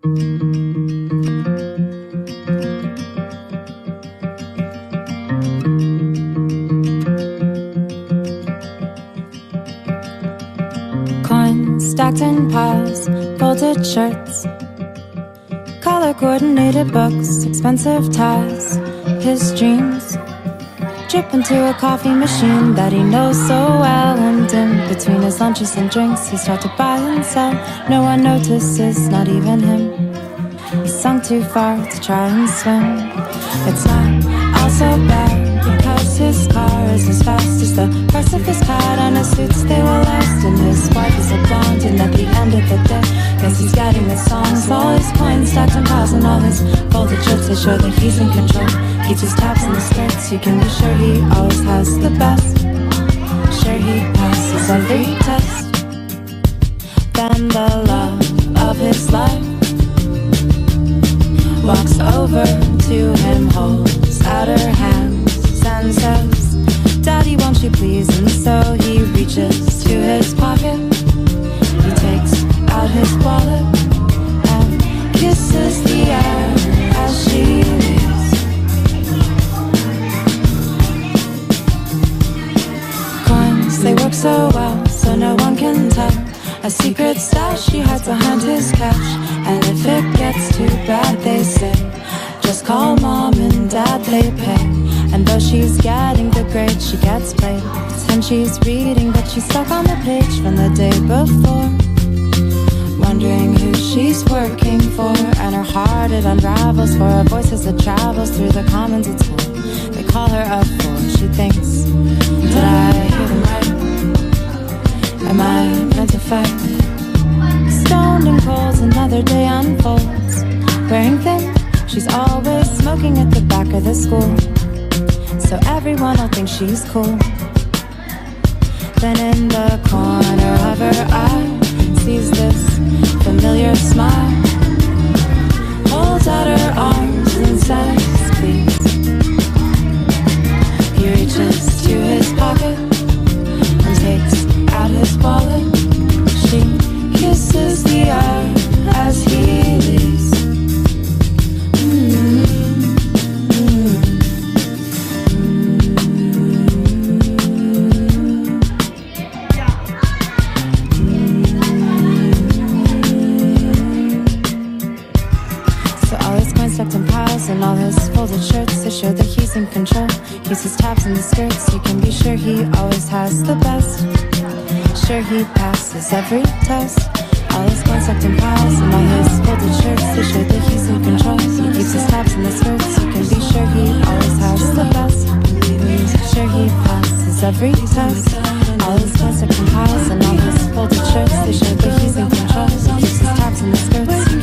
Coins stacked in piles, folded shirts, color-coordinated books, expensive ties. His dreams drip into a coffee machine that he knows so well. And in between his lunches and drinks, he's tried to buy and sell. No one notices, not even him. He's sunk too far to try and swim. It's not all so bad, because his car is as fast as the price of his pad, and his suits, they will last. And his wife is a blonde, and at the end of the day, guess he's getting the songs. All his coins stacked in piles, and all his folded shirts, they show that he's in control. Keeps his tabs in the skirts, you can be sure he always has the best. Sure he passes every test. Then the love of his life walks over to him, holds out her hands and says, "Daddy, won't you please?" And so he reaches to his pocket. He takes out his wallet and kisses the air as she leaves. Coins, they work so well, so no one can tell. A secret stash she hides behind his couch. And if it gets too bad, they say, just call mom and dad, they pay. And though she's getting the grade, she gets played. Pretend she's reading, but she's stuck on the page from the day before, wondering who she's working for. And her heart, it unravels for a voice as it travels through the commons at school. They call her a fool, she thinks, did I hear them right? Am I meant to fight? Stoned and cold, another day unfolds. Wearing thin, she's always smoking at the back of the school, so everyone will think she's cool. Then in the corner of her eye, sees this familiar smile, holds out her arms and says, please. He reaches to his pocket and takes out his wallet. She kisses the air as he leaves. So all his coins stuck in piles, and all his folded shirts, they show that he's in control. Keeps his tabs in the skirts, you can be sure he always has the best. Sure he passes every test. All his coins tucked in piles, and all his folded shirts, they show that he's in control. He keeps his tabs in the skirts, you can be sure he always has the best. Sure he passes every test. All his coins tucked in piles, and all his folded shirts, they show that he's in control. He keeps his tabs in the skirts,